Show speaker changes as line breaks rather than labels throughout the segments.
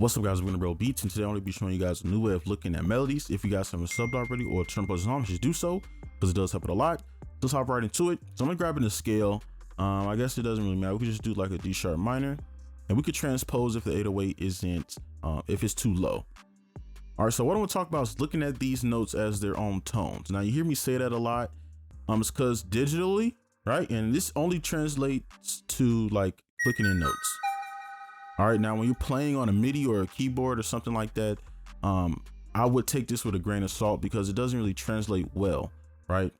What's up, guys? We're gonna Beats, and today I'm gonna be showing you guys a new way of looking at melodies. If you guys haven't subbed already or turned posts on, just do so because it does help it a lot. Let's hop right into it. So I'm gonna grab in the scale. I guess it doesn't really matter. We could just do like a D sharp minor, and we could transpose if the 808 isn't, if it's too low. All right. So what I want to talk about is looking at these notes as their own tones. Now you hear me say that a lot. It's because digitally, right? And this only translates to like clicking in notes. All right, now when you're playing on a MIDI or a keyboard or something like that, I would take this with a grain of salt because it doesn't really translate well, right?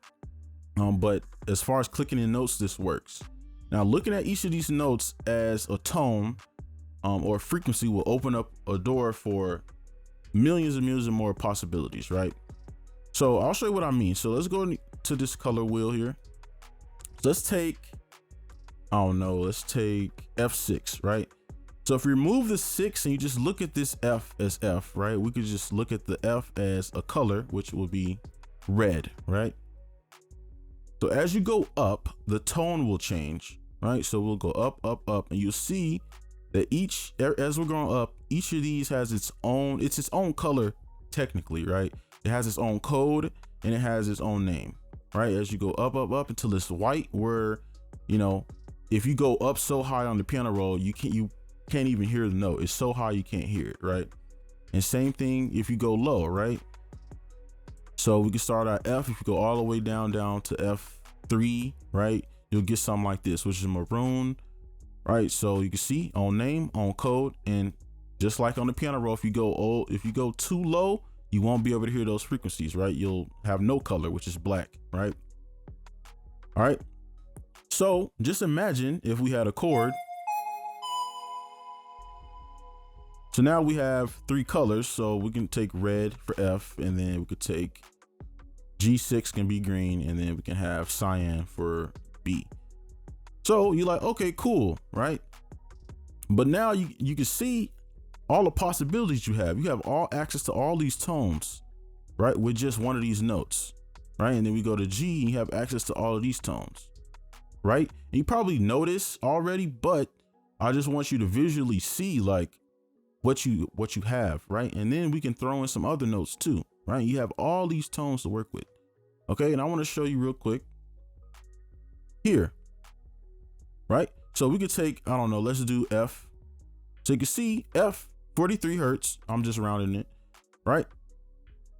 But as far as clicking in notes, this works. Now looking at each of these notes as a tone or frequency will open up a door for millions and millions of more possibilities, right? So I'll show you what I mean. So let's go to this color wheel here. Let's take, I don't know, let's take F6, right? So if we remove the 6 and you just look at this F as F, right? We could just look at the F as a color, which will be red, right? So as you go up, the tone will change, right? So we'll go up, up, up, and you'll see that as we're going up, each of these has its own color technically, right? It has its own code and it has its own name, right? As you go up, up, up until it's white, where, you know, if you go up so high on the piano roll, you can't even hear the note. It's so high you can't hear it, right? And same thing if you go low, right? So we can start at F. If you go all the way down to F3, right, you'll get something like this, which is maroon, right? So you can see on name, on code, and just like on the piano roll, if you go too low, you won't be able to hear those frequencies, right? You'll have no color, which is black, right? All right. So just imagine if we had a chord. So now we have 3 colors. So we can take red for F, and then we could take G6 can be green, and then we can have cyan for B. So you're like, okay, cool, right? But now you can see all the possibilities you have. You have all access to all these tones, right? With just one of these notes, right? And then we go to G, and you have access to all of these tones, right? And you probably know this already, but I just want you to visually see like what you have, right? And then we can throw in some other notes too, right? You have all these tones to work with. Okay, and I want to show you real quick here, right? So we could take, I don't know, let's do F. So you can see F, 43 hertz. I'm just rounding it, right?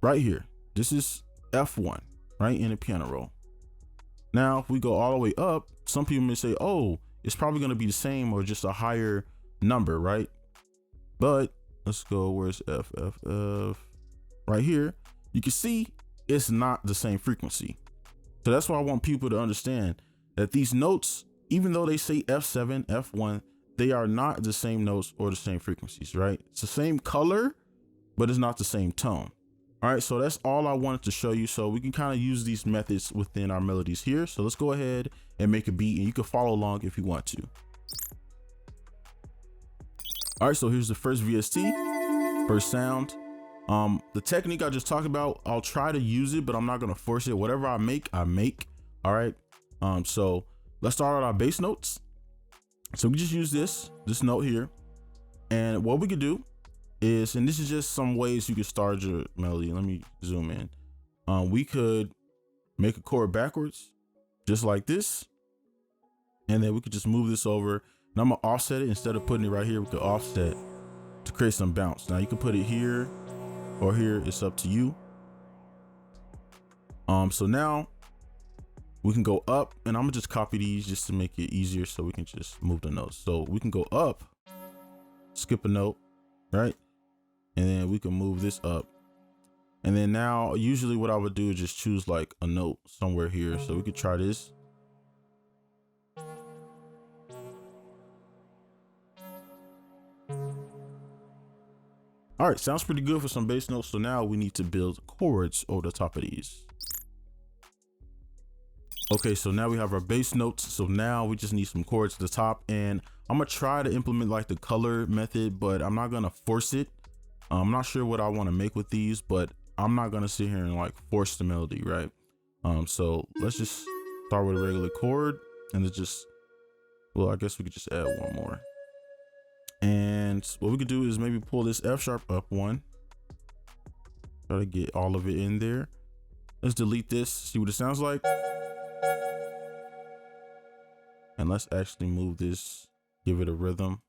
Right here. This is F1, right? In a piano roll. Now, if we go all the way up, some people may say, oh, it's probably going to be the same or just a higher number, right? But let's go, where's F, right here. You can see it's not the same frequency. So that's why I want people to understand that these notes, even though they say F7, F1, they are not the same notes or the same frequencies, right? It's the same color, but it's not the same tone. All right, so that's all I wanted to show you. So we can kind of use these methods within our melodies here. So let's go ahead and make a beat, and you can follow along if you want to. All right, so here's the first VST, first sound. The technique I just talked about, I'll try to use it, but I'm not gonna force it. Whatever I make. All right. So let's start with our bass notes. So we just use this note here, and what we could do is, and this is just some ways you can start your melody. Let me zoom in. We could make a chord backwards, just like this, and then we could just move this over. And I'm gonna offset it. Instead of putting it right here, we could offset to create some bounce. Now you can put it here or here, it's up to you. So now we can go up, and I'm gonna just copy these just to make it easier so we can just move the notes. So we can go up, skip a note, right? And then we can move this up. And then now, usually what I would do is just choose like a note somewhere here. So we could try this. All right, sounds pretty good for some bass notes. So now we need to build chords over the top of these. Okay, so now we have our bass notes. So now we just need some chords at the top, and I'm gonna try to implement like the color method, but I'm not gonna force it. I'm not sure what I want to make with these, but I'm not gonna sit here and like force the melody, right? So let's just start with a regular chord, and it's just, well, I guess we could just add one more. And And what we could do is maybe pull this F sharp up one. Try to get all of it in there. Let's delete this, see what it sounds like. And let's actually move this, give it a rhythm.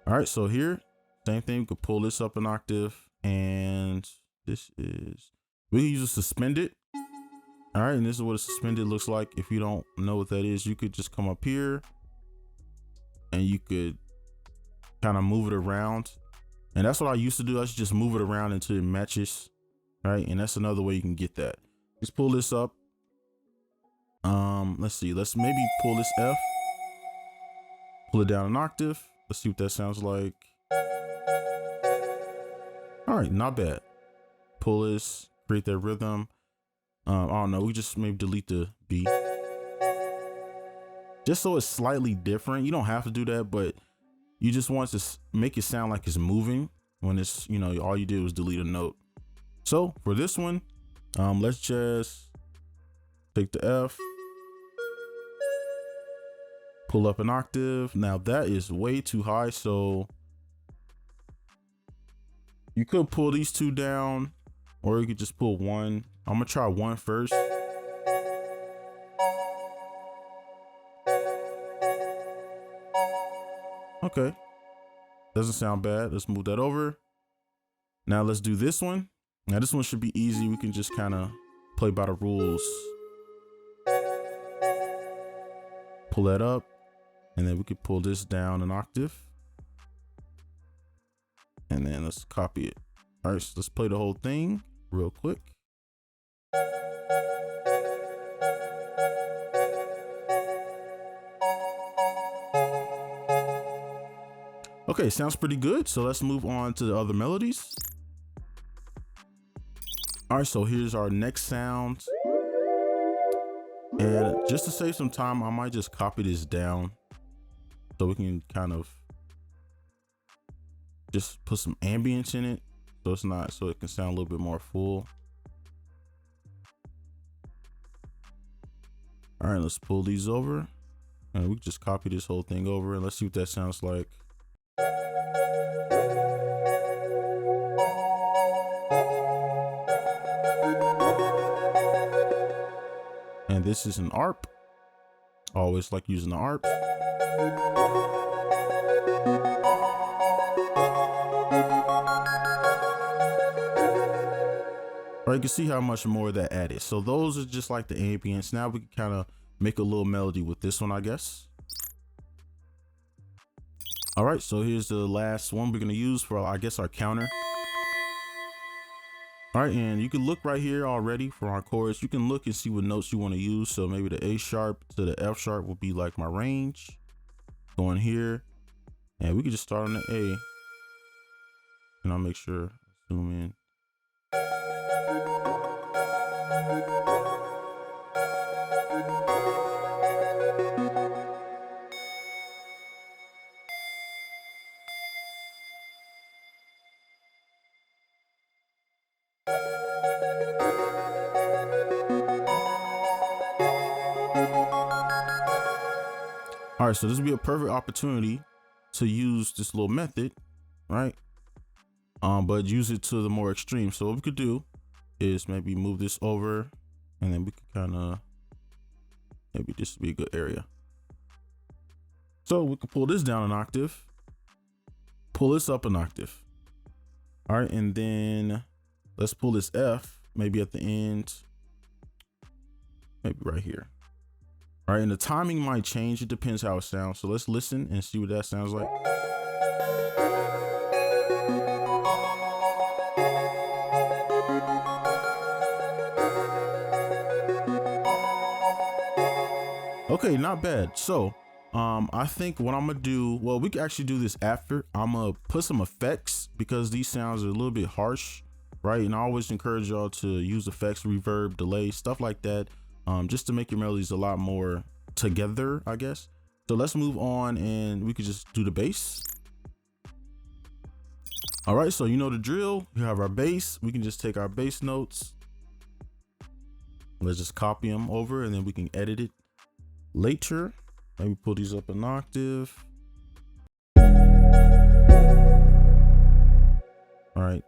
All right, so here, same thing, we could pull this up an octave, and this is, we can use a suspended. All right, and this is what a suspended looks like. If you don't know what that is, you could just come up here and you could kind of move it around. And that's what I used to do. I should just move it around until it matches, right? And that's another way you can get that. Let's pull this up. Let's see, let's maybe pull this F, pull it down an octave. Let's see what that sounds like. All right, not bad. Pull this, create that rhythm. I don't know, we just maybe delete the B. Just so it's slightly different. You don't have to do that, but you just want to make it sound like it's moving when it's, you know, all you did was delete a note. So for this one, let's just take the F, pull up an octave. Now that is way too high, so you could pull these two down, or you could just pull one. I'm gonna try one first. Okay, doesn't sound bad. Let's move that over. Now let's do this one. Now this one should be easy. We can just kind of play by the rules. Pull that up, and then we could pull this down an octave. And then let's copy it. All right, so let's play the whole thing real quick. Okay, sounds pretty good. So let's move on to the other melodies. All right, so here's our next sound. And just to save some time, I might just copy this down so we can kind of just put some ambience in it. So it's not, so it can sound a little bit more full. All right, let's pull these over and we can just copy this whole thing over and let's see what that sounds like. And this is an ARP. Always like using the ARP. Or you can see how much more that added. So those are just like the ambience. Now we can kind of make a little melody with this one, I guess. All right, so here's the last one we're gonna use for, I guess, our counter. All right, and you can look right here already for our chords. You can look and see what notes you want to use. So maybe the A sharp to the F sharp will be like my range. Going here, and we can just start on the A. And I'll make sure, zoom in. All right, so this would be a perfect opportunity to use this little method, right? But use it to the more extreme. So what we could do is maybe move this over, and then we could kind of, maybe this would be a good area. So we could pull this down an octave, pull this up an octave. All right, and then let's pull this F, maybe at the end, maybe right here. All right, and the timing might change. It depends how it sounds. So let's listen and see what that sounds like. Okay, not bad. So I think what I'm gonna do, well, we can actually do this after. I'm gonna put some effects because these sounds are a little bit harsh, right? And I always encourage y'all to use effects, reverb, delay, stuff like that. Just to make your melodies a lot more together, I guess. So let's move on and we could just do the bass. All right, so you know the drill. We have our bass. We can just take our bass notes. Let's just copy them over and then we can edit it later. Maybe pull these up an octave. All right.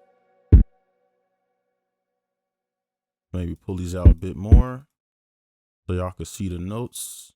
Maybe pull these out a bit more so y'all can see the notes.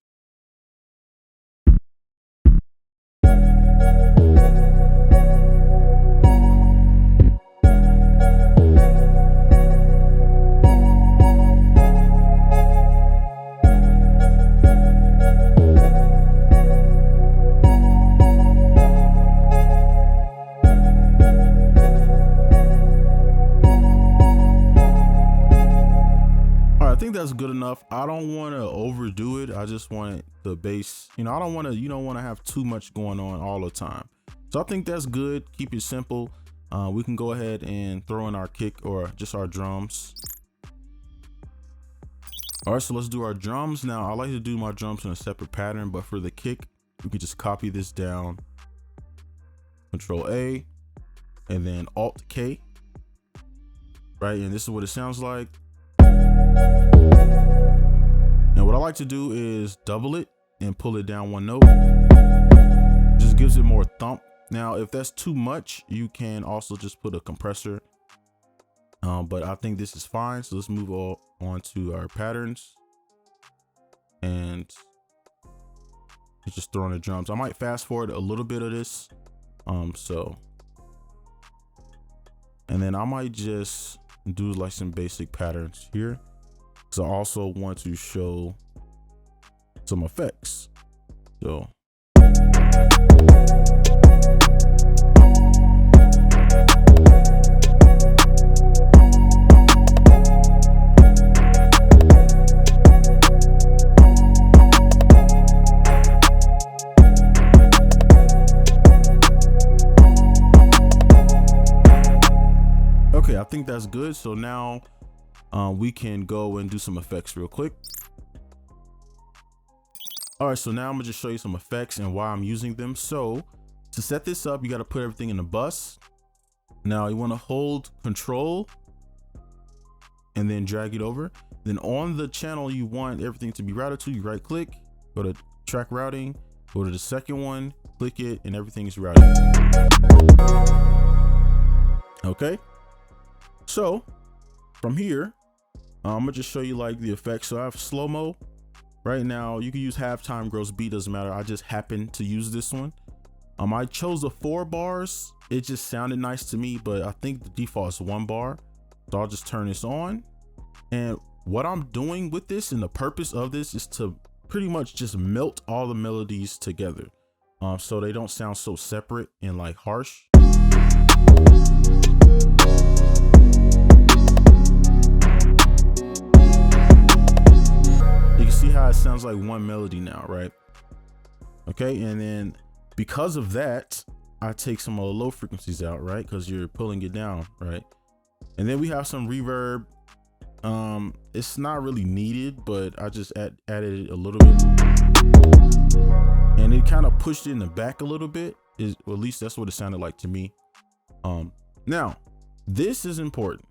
That's good enough. I don't want to overdo it. I just want the bass, you know, I don't want to, you don't want to have too much going on all the time. So I think that's good. Keep it simple. We can go ahead and throw in our kick or just our drums. All right, so let's do our drums. Now I like to do my drums in a separate pattern, but for the kick, we can just copy this down, Control A, and then Alt K, right? And this is what it sounds like. And what I like to do is double it and pull it down one note. Just gives it more thump. Now, if that's too much, you can also just put a compressor. But I think this is fine. So let's move on to our patterns. And just throwing the drums. I might fast forward a little bit of this. And then I might just do like some basic patterns here. So I also want to show some effects. So okay, I think that's good. So now we can go and do some effects real quick. All right, so now I'm gonna just show you some effects and why I'm using them. So to set this up, you got to put everything in the bus. Now you want to hold Control and then drag it over. Then on the channel you want everything to be routed to, you right click, go to track routing, go to the second one, click it, and everything is routed. Okay, so from here, I'm gonna just show you like the effects. So I have slow-mo. Right now, you can use halftime, gross beat, doesn't matter. I just happen to use this one. I chose the 4 bars. It just sounded nice to me, but I think the default is 1 bar. So I'll just turn this on. And what I'm doing with this and the purpose of this is to pretty much just melt all the melodies together. So they don't sound so separate and like harsh. See how it sounds like one melody now, right? Okay, and then because of that, I take some of the low frequencies out, right? Because you're pulling it down, right? And then we have some reverb. It's not really needed, but I just added it a little bit, and it kind of pushed it in the back a little bit. Or at least that's what it sounded like to me. Now this is important.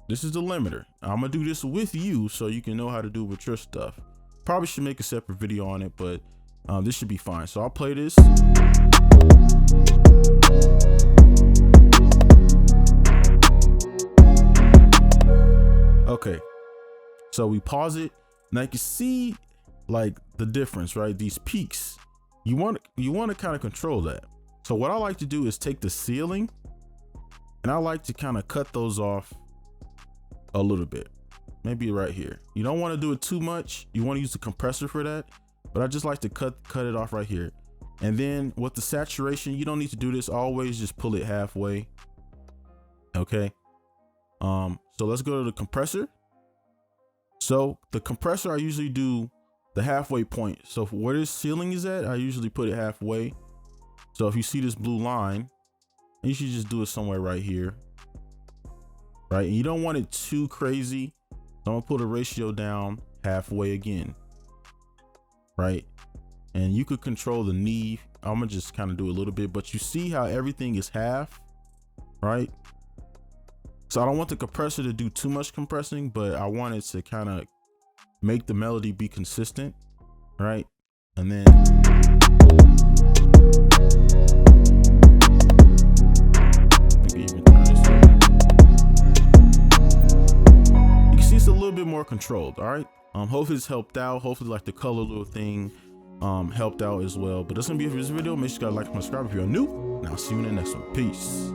This is the limiter. I'm gonna do this with you so you can know how to do with your stuff. Probably should make a separate video on it, but this should be fine. So I'll play this. Okay, so we pause it. Now you can see like the difference, right? These peaks, you want to kind of control that. So what I like to do is take the ceiling and I like to kind of cut those off a little bit. Maybe right here. You don't want to do it too much. You want to use the compressor for that, but I just like to cut it off right here. And then with the saturation, you don't need to do this. Always just pull it halfway. Okay. So let's go to the compressor. So the compressor, I usually do the halfway point. So where this ceiling is at, I usually put it halfway. So if you see this blue line, you should just do it somewhere right here. Right. And you don't want it too crazy. So I'm gonna put the ratio down halfway again, right? And you could control the knee. I'm gonna just kind of do a little bit, but you see how everything is half, right? So I don't want the compressor to do too much compressing, but I want it to kind of make the melody be consistent, right? And then even turn this up. You can see it's a little bit more controlled. All right. Hopefully it's helped out. Hopefully like the color little thing helped out as well. But that's gonna be it for this video. Make sure you guys like and subscribe if you're new, and I'll see you in the next one. Peace.